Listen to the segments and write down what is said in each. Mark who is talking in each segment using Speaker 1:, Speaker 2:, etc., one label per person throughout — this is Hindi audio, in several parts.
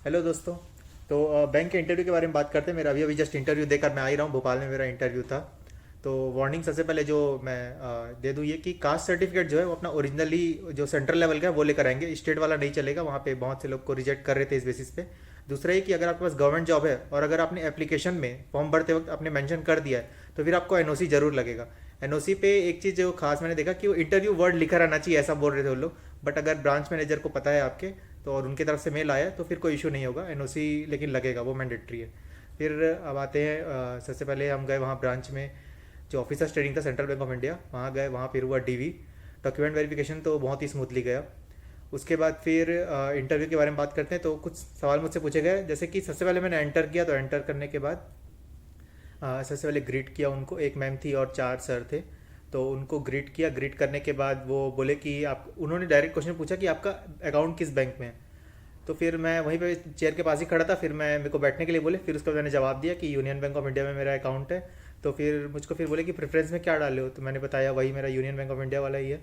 Speaker 1: हेलो दोस्तों। तो बैंक के इंटरव्यू के बारे में बात करते हैं। मेरा अभी अभी जस्ट इंटरव्यू देकर मैं आ ही रहा हूँ। भोपाल में मेरा इंटरव्यू था। तो वार्निंग सबसे पहले जो मैं दे दूँ ये कि कास्ट सर्टिफिकेट जो है वो अपना ओरिजिनली जो सेंट्रल लेवल का है वो लेकर आएंगे। स्टेट वाला नहीं चलेगा, वहाँ पे बहुत से लोग को रिजेक्ट कर रहे थे इस बेसिस पे। दूसरा ये कि अगर आपके पास गवर्नमेंट जॉब है और अगर आपने एप्लीकेशन में फॉर्म भरते वक्त आपने मेंशन कर दिया है तो फिर आपको एनओसी जरूर लगेगा। एनओसी पे एक चीज़ जो खास मैंने देखा कि वो इंटरव्यू वर्ड लिखा रहना चाहिए, ऐसा बोल रहे थे वो लोग। बट अगर ब्रांच मैनेजर को पता है आपके तो और उनकी तरफ से मेल आया तो फिर कोई इशू नहीं होगा, एनओसी लेकिन लगेगा, वो मैंडेटरी है। फिर अब आते हैं सबसे पहले हम गए वहाँ ब्रांच में, जो ऑफिसर्स ट्रेनिंग था सेंट्रल बैंक ऑफ इंडिया, वहाँ गए। वहाँ फिर हुआ डीवी डॉक्यूमेंट वेरिफिकेशन, तो बहुत ही स्मूथली गया। उसके बाद फिर इंटरव्यू के बारे में बात करते हैं। तो कुछ सवाल मुझसे पूछे गए, जैसे कि सबसे पहले मैंने एंटर किया तो एंटर करने के बाद सबसे पहले ग्रीट किया उनको। एक मैम थी और 4 सर थे। तो उनको ग्रीट किया। ग्रीट करने के बाद वो बोले कि आप, उन्होंने डायरेक्ट क्वेश्चन पूछा कि आपका अकाउंट किस बैंक में है। तो फिर मैं वहीं पे चेयर के पास ही खड़ा था। फिर मैं, मेरे को बैठने के लिए बोले। फिर उसके बाद मैंने जवाब दिया कि यूनियन बैंक ऑफ इंडिया में मेरा अकाउंट है। तो फिर मुझको फिर बोले कि प्रेफरेंस में क्या डाले हो, तो मैंने बताया वही मेरा यूनियन बैंक ऑफ इंडिया वाला ही है।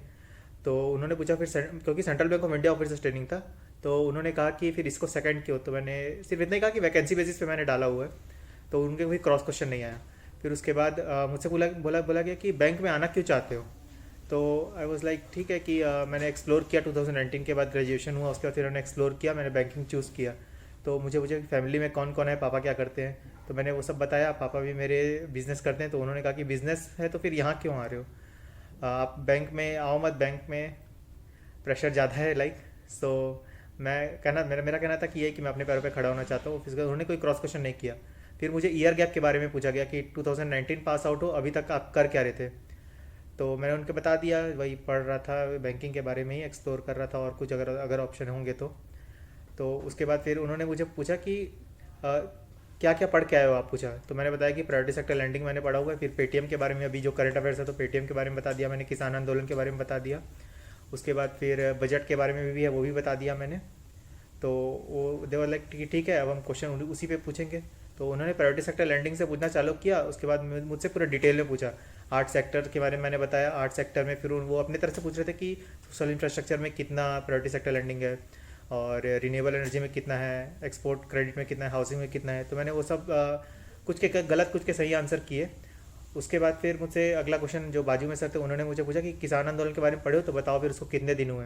Speaker 1: तो उन्होंने पूछा फिर क्योंकि central bank of India officers training था, तो उन्होंने कहा कि फिर इसको सेकंड क्यों। तो मैंने सिर्फ इतना ही कहा कि वैकेंसी बेसिस पे मैंने डाला हुआ है। तो उनके कोई क्रॉस क्वेश्चन नहीं आया। फिर उसके बाद मुझसे बोला बोला बोला गया कि बैंक में आना क्यों चाहते हो। तो आई वॉज लाइक ठीक है कि मैंने एक्सप्लोर किया। 2019 के बाद ग्रेजुएशन हुआ, उसके बाद फिर मैंने एक्सप्लोर किया, मैंने बैंकिंग चूज़ किया। तो मुझे मुझे फैमिली में कौन कौन है, पापा क्या करते हैं, तो मैंने वो सब बताया। पापा भी मेरे बिजनेस करते हैं। तो उन्होंने कहा कि बिजनेस है तो फिर यहाँ क्यों आ रहे हो, आप बैंक में आओ मत, बैंक में प्रेशर ज़्यादा है लाइक। सो मैं कहना, मेरा कहना था कि ये कि मैं अपने पैरों पे खड़ा होना चाहता हूँ। फिर उन्होंने कोई क्रॉस क्वेश्चन नहीं किया। फिर मुझे ईयर गैप के बारे में पूछा गया कि 2019 पास आउट हो, अभी तक आप कर क्या रहे थे। तो मैंने उनको बता दिया वही पढ़ रहा था, बैंकिंग के बारे में ही एक्सप्लोर कर रहा था, और कुछ अगर अगर ऑप्शन होंगे तो उसके बाद फिर उन्होंने मुझे पूछा कि क्या क्या पढ़ के आए हो आप, पूछा। तो मैंने बताया कि प्रायोरिटी सेक्टर लैंडिंग मैंने पढ़ा हुआ है। फिर पेटीएम के बारे में, अभी जो करंट अफेयर्स है तो पेटीएम के बारे में बता दिया मैंने, किसान आंदोलन के बारे में बता दिया। उसके बाद फिर बजट के बारे में भी है, वो भी बता दिया मैंने। तो वो देवर लाइक ठीक है, अब हम क्वेश्चन उसी पे पूछेंगे। तो उन्होंने प्रायोरिटी सेक्टर लैंडिंग से पूछना चालू किया। उसके बाद मुझसे पूरा डिटेल में पूछा। आर्ट सेक्टर के बारे में मैंने बताया। आर्ट सेक्टर में फिर वो अपनी तरफ से पूछ रहे थे कि सोशल इंफ्रास्ट्रक्चर में कितना प्रायोरिटी सेक्टर लैंडिंग है, और रिन्यूएबल एनर्जी में कितना है, एक्सपोर्ट क्रेडिट में कितना है, हाउसिंग में कितना है। तो मैंने वो सब कुछ के गलत कुछ के सही आंसर किए। उसके बाद फिर मुझसे अगला क्वेश्चन जो बाजू में सर थे, उन्होंने मुझे पूछा कि किसान आंदोलन के बारे में पढ़े हो तो बताओ फिर उसको कितने दिन हुए।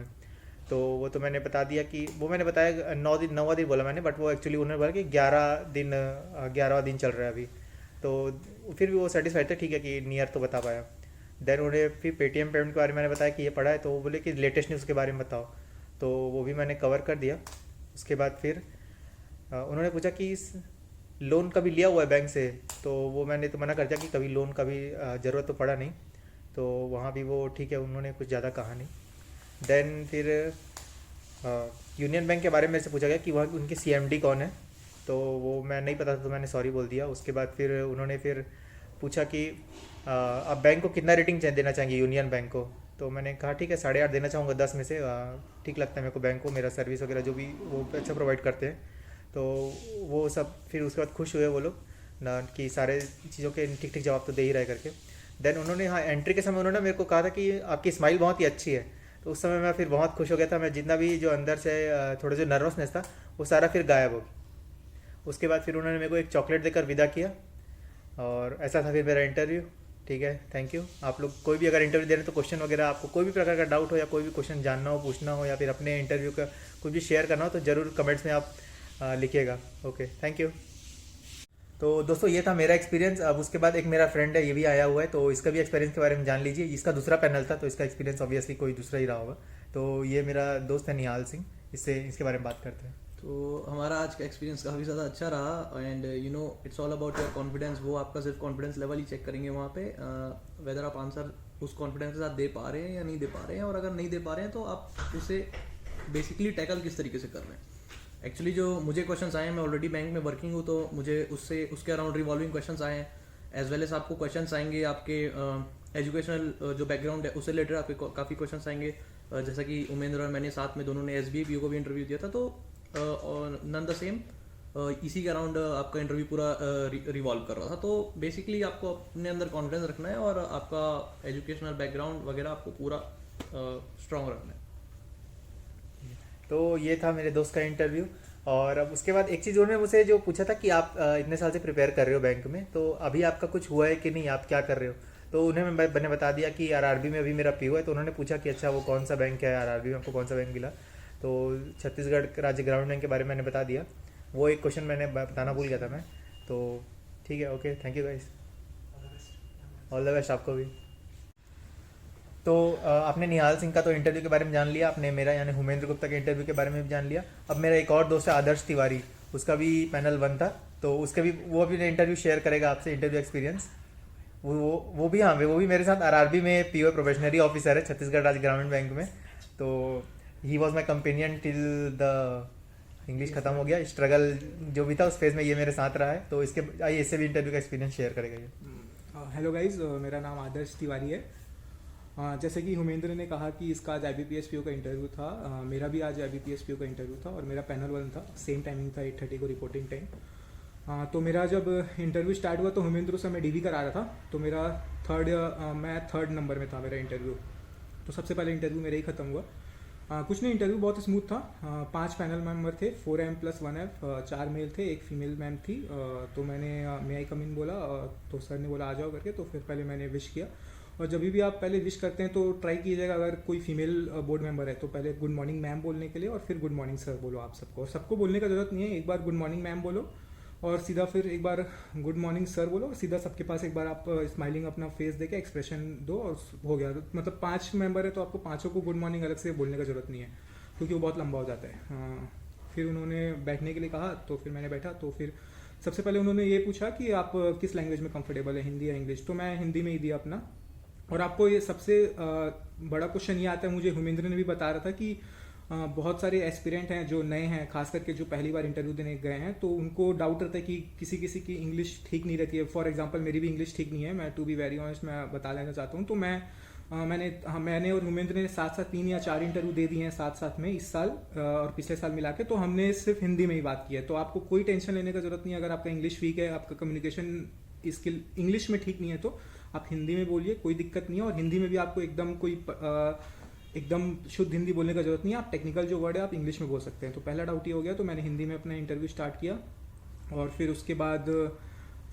Speaker 1: तो वो तो मैंने बता दिया कि वो मैंने बताया 9 दिन, 9वां दिन बोला मैंने, बट वो एक्चुअली उन्होंने बोला कि 11 दिन, 11वां दिन चल रहा है अभी। तो फिर भी वो सेटिस्फाइड थे, ठीक है कि नियर तो बता पाया। देन उन्हें फिर पेटीएम पेमेंट के बारे में मैंने बताया कि ये पढ़ा है। तो वो बोले कि लेटेस्ट न्यूज़ के बारे में बताओ। तो वो भी मैंने कवर कर दिया। उसके बाद फिर उन्होंने पूछा कि लोन कभी लिया हुआ है बैंक से, तो वो मैंने तो मना कर दिया कि कभी लोन कभी ज़रूरत तो पड़ा नहीं। तो वहाँ भी वो ठीक है, उन्होंने कुछ ज़्यादा कहा नहीं। देन फिर यूनियन बैंक के बारे में मेरे से पूछा गया कि वहाँ उनकी सीएमडी कौन है। तो वो मैं नहीं पता था, तो मैंने सॉरी बोल दिया। उसके बाद फिर उन्होंने फिर पूछा कि आप बैंक को कितना रेटिंग देना चाहेंगे, यूनियन बैंक को। तो मैंने कहा ठीक है 8.5 देना चाहूँगा 10 में से। ठीक लगता है मेरे को बैंक को, मेरा सर्विस वगैरह जो भी वो अच्छा प्रोवाइड करते हैं। तो वो सब फिर उसके बाद खुश हुए वो लोग ना, कि सारे चीज़ों के ठीक ठीक जवाब तो दे ही रहे करके। देन उन्होंने, हाँ, एंट्री के समय उन्होंने मेरे को कहा था कि आपकी स्माइल बहुत ही अच्छी है। तो उस समय मैं फिर बहुत खुश हो गया था। मैं जितना भी जो अंदर से थोड़ा जो नर्वसनेस था वो सारा फिर गायब हो गया। उसके बाद फिर उन्होंने मेरे को एक चॉकलेट देकर विदा किया, और ऐसा था फिर मेरा इंटरव्यू। ठीक है, थैंक यू। आप लोग कोई भी अगर इंटरव्यू दे रहे हैं तो क्वेश्चन वगैरह, आपको कोई भी प्रकार का डाउट हो या कोई भी क्वेश्चन जानना हो, पूछना हो, या फिर अपने इंटरव्यू का कुछ भी शेयर करना हो तो ज़रूर कमेंट्स में आप लिखिएगा। Okay, thank you. तो दोस्तों ये था मेरा एक्सपीरियंस। अब उसके बाद एक मेरा फ्रेंड है, ये भी आया हुआ है, तो इसका भी एक्सपीरियंस के बारे में जान लीजिए। इसका दूसरा पैनल था तो इसका एक्सपीरियंस ऑब्वियसली कोई दूसरा ही रहा होगा। तो ये मेरा दोस्त है निहाल सिंह, इससे इसके बारे में बात करते हैं।
Speaker 2: तो हमारा आज का एक्सपीरियंस काफ़ी ज़्यादा अच्छा रहा। And you know it's all about your confidence. वो आपका सिर्फ कॉन्फिडेंस लेवल ही चेक करेंगे वहाँ पे, वेदर आप आंसर उस कॉन्फिडेंस के साथ दे पा रहे हैं या नहीं दे पा रहे हैं। और अगर नहीं दे पा रहे हैं तो आप उसे बेसिकली टैकल किस तरीके से कर रहे हैं। एक्चुअली जो मुझे क्वेश्चंस आए हैं, मैं ऑलरेडी बैंक में वर्किंग हूँ, तो मुझे उससे उसके अराउंड रिवॉल्विंग क्वेश्चंस आए हैं। एज वेल एज आपको क्वेश्चंस आएंगे आपके एजुकेशनल जो बैकग्राउंड है उससे रिलेटेड आपके काफ़ी क्वेश्चंस आएंगे। जैसा कि उमेंद्र और मैंने साथ में दोनों ने एसबीआई पीओ को भी इंटरव्यू दिया था, तो नन द सेम इसी के अराउंड आपका इंटरव्यू पूरा रिवॉल्व कर रहा था। तो बेसिकली आपको अपने अंदर कॉन्फिडेंस रखना है और आपका एजुकेशनल बैकग्राउंड वगैरह आपको पूरा स्ट्रांग रखना है।
Speaker 1: तो ये था मेरे दोस्त का इंटरव्यू। और अब उसके बाद एक चीज़ उन्होंने मुझसे जो पूछा था कि आप इतने साल से प्रिपेयर कर रहे हो बैंक में, तो अभी आपका कुछ हुआ है कि नहीं, आप क्या कर रहे हो? तो उन्हें मैंने बता दिया कि आरआरबी में अभी मेरा पीओ है। तो उन्होंने पूछा कि अच्छा वो कौन सा बैंक है, आरआरबी में आपको कौन सा बैंक मिला? तो छत्तीसगढ़ राज्य ग्रामीण बैंक के बारे में मैंने बता दिया। वो एक क्वेश्चन मैंने बताना भूल गया था मैं। तो ठीक है, okay, thank you guys, all the best आपको भी। तो आपने निहाल सिंह का तो इंटरव्यू के बारे में जान लिया, आपने मेरा यानी हुमेंद्र गुप्ता के इंटरव्यू के बारे में भी जान लिया। अब मेरा एक और दोस्त है आदर्श तिवारी, उसका भी पैनल 1 था, तो उसके भी वो भी इंटरव्यू शेयर करेगा आपसे, इंटरव्यू एक्सपीरियंस। वो भी, हाँ, वो भी मेरे साथ आरआरबी में पीओ प्रोबेशनरी ऑफिसर है छत्तीसगढ़ राज्य ग्रामीण बैंक में। तो he was my companion till the English खत्म हो गया, स्ट्रगल जो भी था उस फेज में ये मेरे साथ रहा है। तो इसके आइए इससे भी इंटरव्यू का एक्सपीरियंस शेयर करेगा ये।
Speaker 3: हेलो गाइस, मेरा नाम आदर्श तिवारी है। जैसे कि हुमेंद्र ने कहा कि इसका आज IBPS PO का इंटरव्यू था, मेरा भी आज IBPS PO का इंटरव्यू था और मेरा पैनल 1 था, सेम टाइमिंग था 8:30 को रिपोर्टिंग टाइम। तो मेरा जब इंटरव्यू स्टार्ट हुआ तो हुमेंद्र से मैं डीवी करा रहा था, तो मेरा मैं थर्ड नंबर में था मेरा इंटरव्यू। तो सबसे पहले इंटरव्यू मेरा ही ख़त्म हुआ। कुछ नहीं, इंटरव्यू बहुत स्मूथ था। 5 पैनल मेंबर थे, 4M+1F, 4 मेल थे, 1 फीमेल मैम थी। तो मैंने मे आई कम इन बोला, तो सर ने बोला आ जाओ करके। तो फिर पहले मैंने विश किया, और जब भी आप पहले विश करते हैं तो ट्राई कीजिएगा अगर कोई फीमेल बोर्ड मेंबर है तो पहले गुड मॉर्निंग मैम बोलने के लिए, और फिर गुड मॉर्निंग सर बोलो आप सबको। और सबको बोलने का जरूरत नहीं है, एक बार गुड मॉर्निंग मैम बोलो और सीधा फिर एक बार गुड मॉर्निंग सर बोलो, और सीधा सबके पास एक बार आप स्माइलिंग अपना फेस देके एक्सप्रेशन दो और हो गया। मतलब 5 मेंबर है तो आपको 5 को गुड मॉर्निंग अलग से बोलने का जरूरत नहीं है, क्योंकि वो बहुत लंबा हो जाता है। फिर उन्होंने बैठने के लिए कहा, तो फिर मैंने बैठा। तो फिर सबसे पहले उन्होंने ये पूछा कि आप किस लैंग्वेज में कंफर्टेबल है, हिंदी या इंग्लिश? तो मैं हिंदी में ही दिया अपना। और आपको ये सबसे बड़ा क्वेश्चन ये आता है, मुझे हुमेंद्र ने भी बता रहा था कि बहुत सारे एस्पिरेंट हैं जो नए हैं, खास करके जो पहली बार इंटरव्यू देने गए हैं, तो उनको डाउट रहता है कि किसी किसी की इंग्लिश ठीक नहीं रहती है। फॉर एग्जांपल मेरी भी इंग्लिश ठीक नहीं है, मैं टू बी वेरी ऑनेस्ट मैं बता लेना चाहता हूँ। तो मैंने और हुमेंद्र ने साथ साथ 3 या 4 इंटरव्यू दे दिए हैं साथ साथ में इस साल और पिछले साल मिला के। तो हमने सिर्फ हिंदी में ही बात की है। तो आपको कोई टेंशन लेने का जरूरत नहीं है। अगर आपका इंग्लिश वीक है, आपका कम्युनिकेशन स्किल इंग्लिश में ठीक नहीं है, तो आप हिंदी में बोलिए, कोई दिक्कत नहीं है। और हिंदी में भी आपको एकदम शुद्ध हिंदी बोलने का जरूरत नहीं है। आप टेक्निकल जो वर्ड है आप इंग्लिश में बोल सकते हैं। तो पहला डाउट ये हो गया। तो मैंने हिंदी में अपना इंटरव्यू स्टार्ट किया, और फिर उसके बाद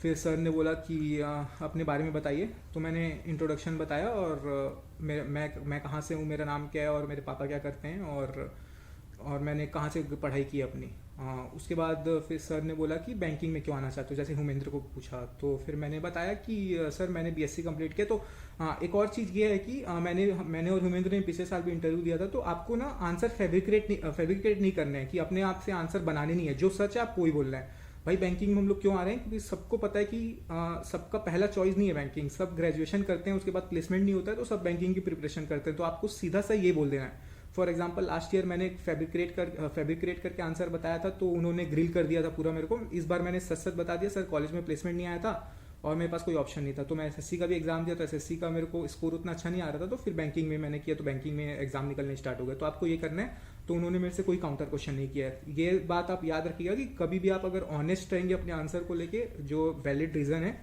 Speaker 3: फिर सर ने बोला कि अपने बारे में बताइए। तो मैंने इंट्रोडक्शन बताया, और मैं कहाँ से हूँ, मेरा नाम क्या है और मेरे पापा क्या करते हैं, और मैंने कहाँ से पढ़ाई की अपनी। उसके बाद फिर सर ने बोला कि बैंकिंग में क्यों आना चाहते हो, जैसे हुमेंद्र को पूछा। तो फिर मैंने बताया कि सर मैंने BSc कंप्लीट किया। तो एक और चीज़ ये है कि मैंने और हुमेंद्र ने पिछले साल भी इंटरव्यू दिया था। तो आपको ना आंसर फैब्रिकेट नहीं करना है, कि अपने आप से आंसर बनाने नहीं है। जो सच है आपको ही बोलना है। भाई बैंकिंग में हम लोग क्यों आ रहे हैं, क्योंकि सबको पता है कि सबका पहला चॉइस नहीं है बैंकिंग। सब ग्रेजुएशन करते हैं, उसके बाद प्लेसमेंट नहीं होता है, तो सब बैंकिंग की प्रिपरेशन करते हैं। तो आपको सीधा सा ये बोल देना है। फॉर एग्जाम्पल लास्ट ईयर मैंने फैब्रिकेट करके आंसर बताया था, तो उन्होंने ग्रिल कर दिया था पूरा मेरे को। इस बार मैंने सच सच बता दिया, सर कॉलेज में प्लेसमेंट नहीं आया था और मेरे पास कोई ऑप्शन नहीं था। तो मैं SSC का भी एग्जाम दिया, तो SSC का मेरे को स्कोर उतना अच्छा नहीं आ रहा था। तो फिर बैंकिंग में मैंने किया, तो बैंकिंग में एग्जाम निकलने स्टार्ट हो गए। तो आपको ये करना है। तो उन्होंने मेरे से कोई काउंटर क्वेश्चन नहीं किया है। ये बात आप याद रखिएगा कि कभी भी आप अगर ऑनेस्ट रहेंगे अपने आंसर को लेके, जो वैलिड रीज़न है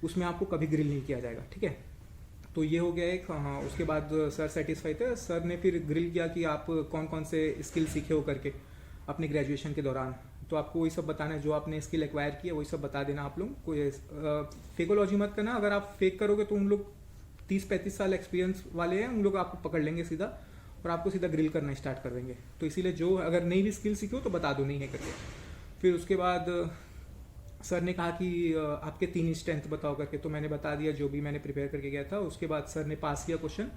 Speaker 3: उसमें आपको कभी ग्रिल नहीं किया जाएगा, ठीक है। तो ये हो गया एक। हाँ, उसके बाद सर सेटिस्फाई थे। सर ने फिर ग्रिल किया कि आप कौन कौन से स्किल सीखे हो करके अपने ग्रेजुएशन के दौरान। तो आपको वही सब बताना है, जो आपने स्किल एक्वायर किया वही सब बता देना। आप लोग कोई फेकोलॉजी मत करना। अगर आप फेक करोगे तो उन लोग 30-35 साल एक्सपीरियंस वाले हैं, उन लोग आपको पकड़ लेंगे सीधा और आपको सीधा ग्रिल करना स्टार्ट कर देंगे। तो इसीलिए जो अगर नई भी स्किल सीखो तो बता दो नहीं है करके। फिर उसके बाद सर ने कहा कि आपके 3 स्ट्रेंथ बताओ करके। तो मैंने बता दिया जो भी मैंने प्रिपेयर करके गया था। उसके बाद सर ने पास किया क्वेश्चन।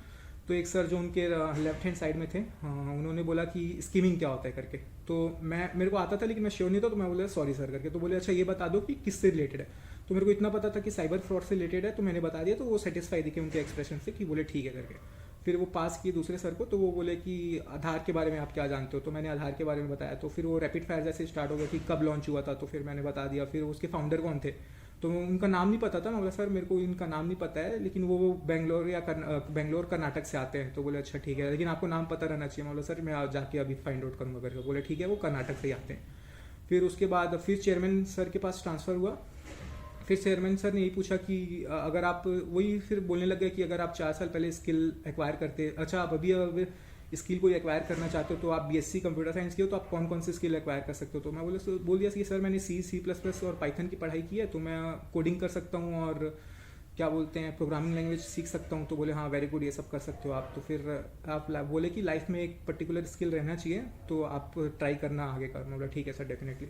Speaker 3: तो एक सर जो उनके लेफ्ट हैंड साइड में थे, उन्होंने बोला कि स्कीमिंग क्या होता है करके। तो मेरे को आता था लेकिन मैं श्योर नहीं था। तो मैं बोला सॉरी सर करके। तो बोले अच्छा ये बता दो कि किससे रिलेटेड है। तो मेरे को इतना पता था कि साइबर फ्रॉड से रिलेटेड है, तो मैंने बता दिया। तो वो सेटिस्फाई दिखे उनके एक्सप्रेशन से कि बोले ठीक है करके। फिर वो पास किए दूसरे सर को। तो वो बोले कि आधार के बारे में आप क्या जानते हो। तो मैंने आधार के बारे में बताया। तो फिर वो रैपिड फायर जैसे स्टार्ट हो गया कि कब लॉन्च हुआ था। तो फिर मैंने बता दिया। फिर उसके फाउंडर कौन थे, तो उनका नाम नहीं पता था। मैं बोला सर मेरे को इनका नाम नहीं पता है, लेकिन वो बेंगलोर कर्नाटक से आते हैं। तो बोले अच्छा ठीक है, लेकिन आपको नाम पता रहना चाहिए। मैं बोला सर मैं जाके अभी फाइंड आउट करूँगा करके। बोले ठीक है, वो कर्नाटक से ही आते हैं। फिर उसके बाद फिर चेयरमैन सर के पास ट्रांसफ़र हुआ। फिर चेयरमैन सर ने यही पूछा कि अगर आप वही फिर बोलने लग गए कि अगर आप 4 साल पहले स्किल एक्वायर करते, अच्छा आप अभी स्किल कोई एक्वायर करना चाहते हो तो आप बीएससी कंप्यूटर साइंस की हो तो आप कौन कौन सी स्किल एक्वायर कर सकते हो। तो मैं बोल दिया कि सर मैंने C++ और पाइथन की पढ़ाई की है तो मैं कोडिंग कर सकता हूँ और क्या बोलते हैं प्रोग्रामिंग लैंग्वेज सीख सकता हूँ। तो बोले हाँ वेरी गुड, ये सब कर सकते हो आप। तो फिर आप बोले कि लाइफ में एक पर्टिकुलर स्किल रहना चाहिए तो आप ट्राई करना आगे का। मैं बोला ठीक है सर डेफिनेटली।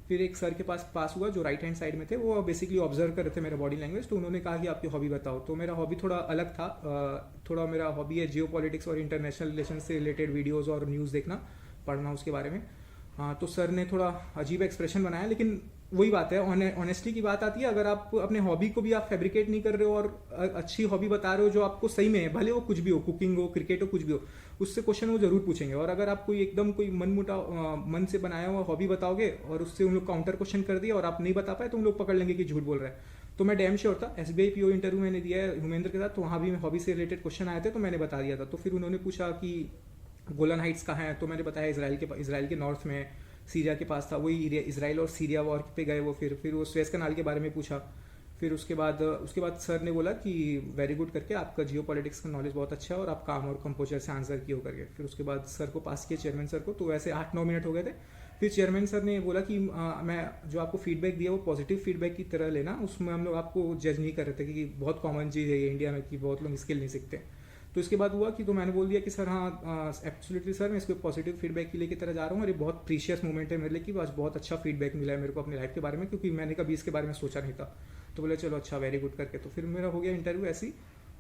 Speaker 3: फिर एक सर के पास हुआ जो राइट हैंड साइड में थे, वो बेसिकली ऑब्जर्व कर रहे थे मेरा बॉडी लैंग्वेज। तो उन्होंने कहा कि आपकी हॉबी बताओ। तो मेरा हॉबी थोड़ा अलग था, थोड़ा मेरा हॉबी है जियो पॉलिटिक्स और इंटरनेशनल रिलेशन से रिलेटेड वीडियोज़ और न्यूज़ देखना, पढ़ना उसके बारे में। हाँ, तो सर ने थोड़ा अजीब एक्सप्रेशन बनाया, लेकिन वही बात है, ऑनेस्टली की बात आती है। अगर आप अपने हॉबी को भी आप फैब्रिकेट नहीं कर रहे हो और अच्छी हॉबी बता रहे हो जो आपको सही में है, भले वो कुछ भी हो, कुकिंग हो, क्रिकेट हो, कुछ भी हो, उससे क्वेश्चन वो जरूर पूछेंगे। और अगर आप कोई मन से बनाया हुआ हॉबी बताओगे और उससे उन लोग काउंटर क्वेश्चन कर दिया और आप नहीं बता पाए तो उन लोग पकड़ लेंगे कि झूठ बोल रहा है। तो मैं डैम श्योर था। SBI PO इंटरव्यू मैंने दिया है हुमेंद्र के साथ, तो वहाँ भी हॉबी से रिलेटेड क्वेश्चन आए थे तो मैंने बता दिया था। तो फिर उन्होंने पूछा कि गोलन हाइट्स कहाँ है, तो मैंने बताया इसराइल के नॉर्थ में, सीरिया के पास था। वही एरिया, इसराइल और सीरिया वॉर पे गए वो। फिर वो स्वेज कनाल के बारे में पूछा। फिर उसके बाद सर ने बोला कि वेरी गुड करके, आपका जियो पॉलिटिक्स का नॉलेज बहुत अच्छा है और आप काम और कंपोजर से आंसर किए हो करके। फिर उसके बाद सर को पास किया, चेयरमैन सर को। तो वैसे 8-9 मिनट हो गए थे। फिर चेयरमैन सर ने बोला कि मैं जो आपको फीडबैक दिया वो पॉजिटिव फीडबैक की तरह लेना, उसमें हम लोग आपको जज नहीं कर रहे थे कि बहुत कॉमन चीज़ है ये इंडिया में कि बहुत लोग स्किल नहीं सीखते। तो इसके बाद हुआ कि तो मैंने बोल दिया कि सर हाँ एब्सोल्युटली सर, मैं इसको पॉजिटिव फीडबैक के लिए की तरह जा रहा हूँ और ये बहुत प्रीशियस मोमेंट है मेरे लिए कि आज बहुत अच्छा फीडबैक मिला है मेरे को अपनी लाइफ के बारे में, क्योंकि मैंने कभी इसके बारे में सोचा नहीं था। तो बोले चलो अच्छा वेरी गुड करके। तो फिर मेरा हो गया इंटरव्यू ऐसे ही,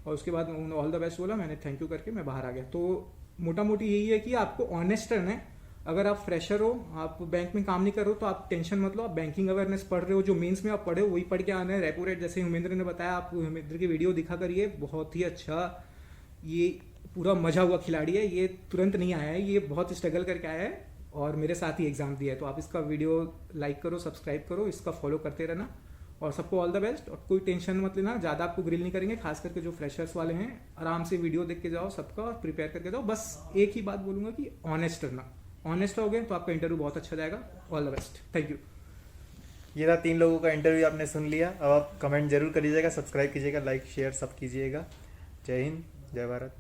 Speaker 3: और उसके बाद उन्होंने ऑल द बेस्ट बोला, मैंने थैंक यू करके मैं बाहर आ गया। तो मोटा मोटी यही है कि आपको ऑनेस्ट रहना है। अगर आप फ्रेशर हो, आप बैंक में काम नहीं कर रहे हो तो आप टेंशन मत लो। आप बैंकिंग अवेयरनेस पढ़ रहे हो, जो मेंस में आप पढ़े हो वही पढ़ के आना है। रेपो रेट जैसे हुमेंद्र ने बताया, आप हुमेंद्र की वीडियो दिखा करिए, बहुत ही अच्छा, ये पूरा मजा हुआ खिलाड़ी है। ये तुरंत नहीं आया है, ये बहुत स्ट्रगल करके आया है और मेरे साथ ही एग्जाम दिया है। तो आप इसका वीडियो लाइक करो, सब्सक्राइब करो, इसका फॉलो करते रहना और सबको ऑल द बेस्ट। और कोई टेंशन मत लेना, ज़्यादा आपको ग्रिल नहीं करेंगे, खास करके जो फ्रेशर्स वाले हैं। आराम से वीडियो देख के जाओ सबका और प्रिपेयर करके जाओ। बस एक ही बात बोलूँगा कि ऑनेस्ट रहना। ऑनेस्ट रहोगे तो आपका इंटरव्यू बहुत अच्छा जाएगा। All the best, thank you.
Speaker 1: ये था 3 लोगों का इंटरव्यू, आपने सुन लिया। अब आप कमेंट जरूर करिएगा, सब्सक्राइब कीजिएगा, लाइक शेयर सब कीजिएगा। जय हिंद, जय भारत।